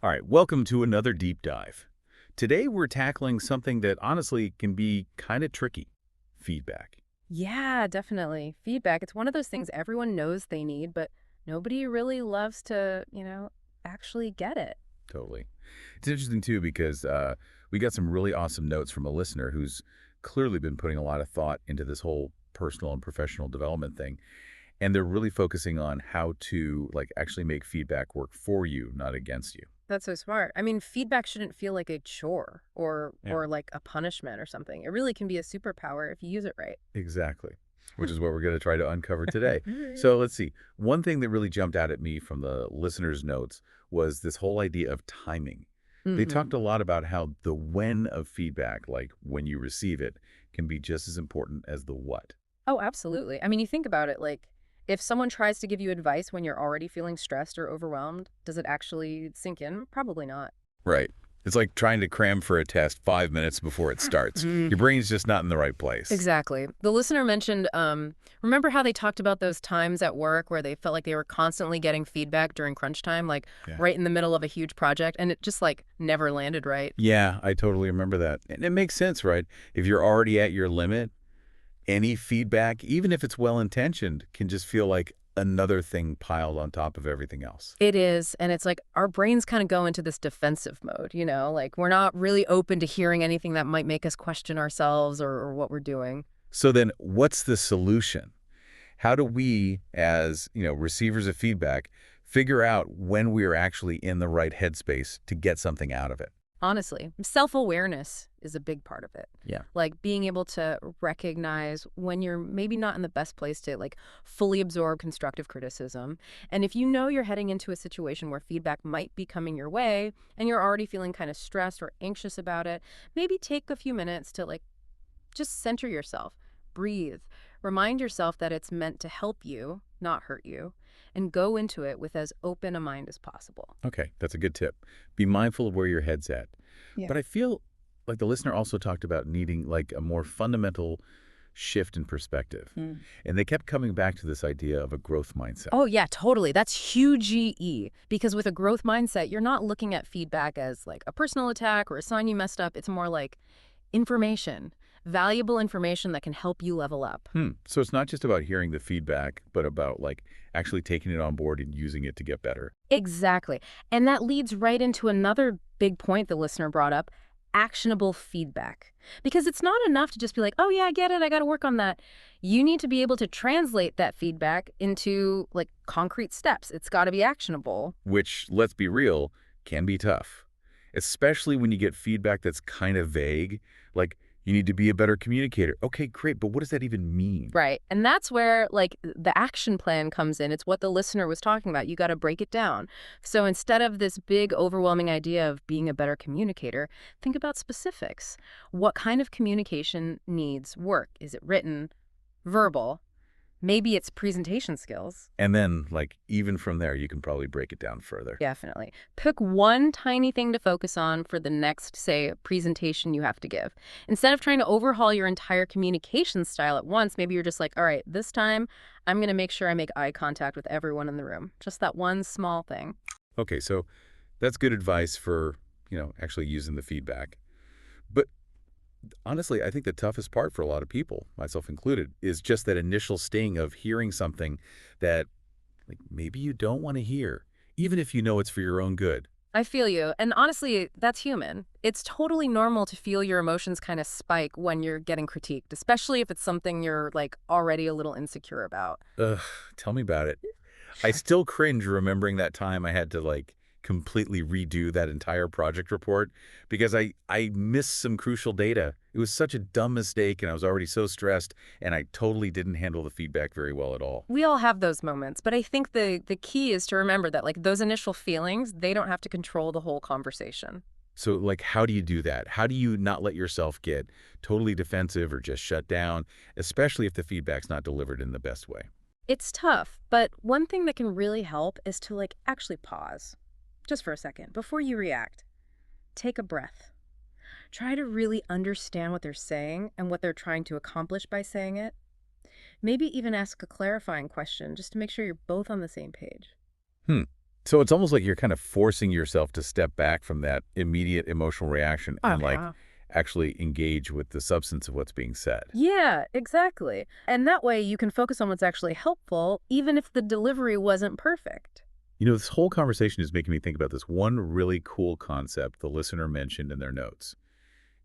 All right, welcome to another deep dive. Today we're tackling something that honestly can be kind of tricky, feedback. Yeah, definitely. Feedback. It's one of those things everyone knows they need, but nobody really loves to, actually get it. Totally. It's interesting too because we got some really awesome notes from a listener who's clearly been putting a lot of thought into this whole personal and professional development thing. And they're really focusing on how to actually make feedback work for you, not against you. That's so smart. I mean, feedback shouldn't feel like a chore or Yeah. or like a punishment or something. It really can be a superpower if you use it right. Exactly, which is what we're going to try to uncover today. All right. So let's see. One thing that really jumped out at me from the listeners' notes was this whole idea of timing. They Mm-hmm. talked a lot about how the when of feedback, like when you receive it, can be just as important as the what. Oh, absolutely. I mean, you think about it, like if someone tries to give you advice when you're already feeling stressed or overwhelmed, does it actually sink in? Probably not. Right. It's like trying to cram for a test 5 minutes before it starts. Your brain's just not in the right place. Exactly. The listener mentioned, remember how they talked about those times at work where they felt like they were constantly getting feedback during crunch time, like Yeah. right in the middle of a huge project, and it just like never landed right? Yeah, I totally remember that. And it makes sense, right? If you're already at your limit, any feedback, even if it's well-intentioned, can just feel like another thing piled on top of everything else. It is, and it's like our brains kind of go into this defensive mode, like we're not really open to hearing anything that might make us question ourselves or what we're doing. So then what's the solution? How do we, as, receivers of feedback, figure out when we're actually in the right headspace to get something out of it? Honestly, self-awareness is a big part of it. Yeah. Like being able to recognize when you're maybe not in the best place to like fully absorb constructive criticism. And if you know you're heading into a situation where feedback might be coming your way and you're already feeling kind of stressed or anxious about it, maybe take a few minutes to like just center yourself, breathe, remind yourself that it's meant to help you, not hurt you, and go into it with as open a mind as possible. Okay, that's a good tip. Be mindful of where your head's at. Yeah. But I feel like the listener also talked about needing a more fundamental shift in perspective. And they kept coming back to this idea of a growth mindset. Oh, yeah, totally. That's huge GE. Because with a growth mindset, you're not looking at feedback as like a personal attack or a sign you messed up. It's more like information, valuable information that can help you level up. So it's not just about hearing the feedback, but about actually taking it on board and using it to get better. Exactly. And that leads right into another big point the listener brought up, actionable feedback. Because it's not enough to just be like, oh, yeah, I get it. I got to work on that. You need to be able to translate that feedback into like concrete steps. It's got to be actionable. Which, let's be real, can be tough, especially when you get feedback that's kind of vague, like you need to be a better communicator. Okay, great, but what does that even mean? Right. And that's where like the action plan comes in. It's what the listener was talking about. You got to break it down. So instead of this big overwhelming idea of being a better communicator, think about specifics. What kind of communication needs work? Is it written, verbal? Maybe it's presentation skills. And then, even from there, you can probably break it down further. Definitely. Pick one tiny thing to focus on for the next, say, presentation you have to give. Instead of trying to overhaul your entire communication style at once, maybe you're just like, all right, this time I'm going to make sure I make eye contact with everyone in the room. Just that one small thing. Okay, so that's good advice for, actually using the feedback. But honestly, I think the toughest part for a lot of people, myself included, is just that initial sting of hearing something that maybe you don't want to hear, even if you know it's for your own good. I feel you. And honestly, that's human. It's totally normal to feel your emotions kind of spike when you're getting critiqued, especially if it's something you're like already a little insecure about. Ugh, tell me about it. I still cringe remembering that time I had to completely redo that entire project report because I missed some crucial data. It was such a dumb mistake and I was already so stressed and I totally didn't handle the feedback very well at all. We all have those moments, but I think the key is to remember that like those initial feelings, they don't have to control the whole conversation. So how do you do that? How do you not let yourself get totally defensive or just shut down, especially if the feedback's not delivered in the best way? It's tough, but one thing that can really help is to like actually pause just for a second before you react. Take a breath. Try to really understand what they're saying and what they're trying to accomplish by saying it. Maybe even ask a clarifying question just to make sure you're both on the same page. Hmm. So it's almost like you're kind of forcing yourself to step back from that immediate emotional reaction Oh, and like yeah. actually engage with the substance of what's being said. Yeah, exactly. And that way you can focus on what's actually helpful, even if the delivery wasn't perfect. This whole conversation is making me think about this one really cool concept the listener mentioned in their notes.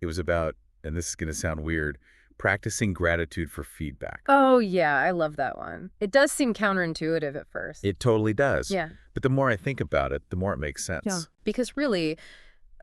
It was about, and this is going to sound weird, practicing gratitude for feedback. Oh, yeah, I love that one. It does seem counterintuitive at first. It totally does. Yeah. But the more I think about it, the more it makes Yeah. sense. Because really,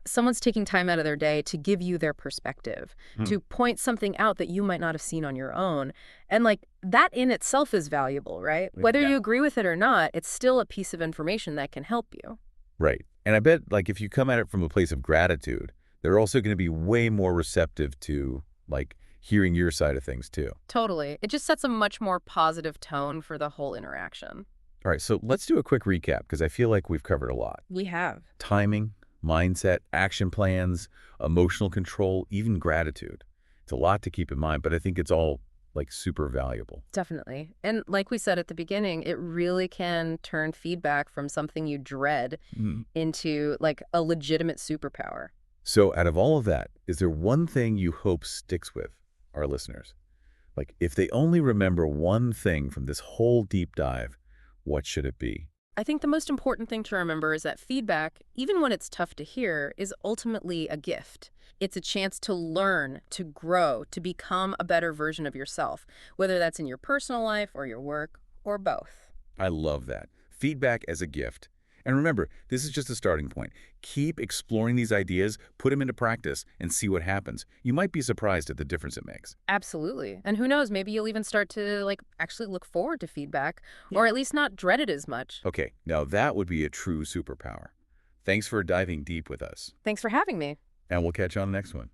someone's taking time out of their day to give you their perspective, Hmm. to point something out that you might not have seen on your own. And like that in itself is valuable, right? Whether Yeah. you agree with it or not, it's still a piece of information that can help you. Right. And I bet, like, if you come at it from a place of gratitude, they're also going to be way more receptive to, like, hearing your side of things, too. Totally. It just sets a much more positive tone for the whole interaction. All right, so let's do a quick recap because I feel like we've covered a lot. We have. Timing, mindset, action plans, emotional control, even gratitude. It's a lot to keep in mind, but I think it's all, like, super valuable. Definitely. And like we said at the beginning, it really can turn feedback from something you dread Mm. into like a legitimate superpower. So out of all of that, is there one thing you hope sticks with our listeners? Like, if they only remember one thing from this whole deep dive, what should it be? I think the most important thing to remember is that feedback, even when it's tough to hear, is ultimately a gift. It's a chance to learn, to grow, to become a better version of yourself, whether that's in your personal life or your work or both. I love that. Feedback as a gift. And remember, this is just a starting point. Keep exploring these ideas, put them into practice, and see what happens. You might be surprised at the difference it makes. Absolutely. And who knows, maybe you'll even start to like actually look forward to feedback Yeah. or at least not dread it as much. Okay, now that would be a true superpower. Thanks for diving deep with us, Thanks for having me. and we'll catch you on the next one.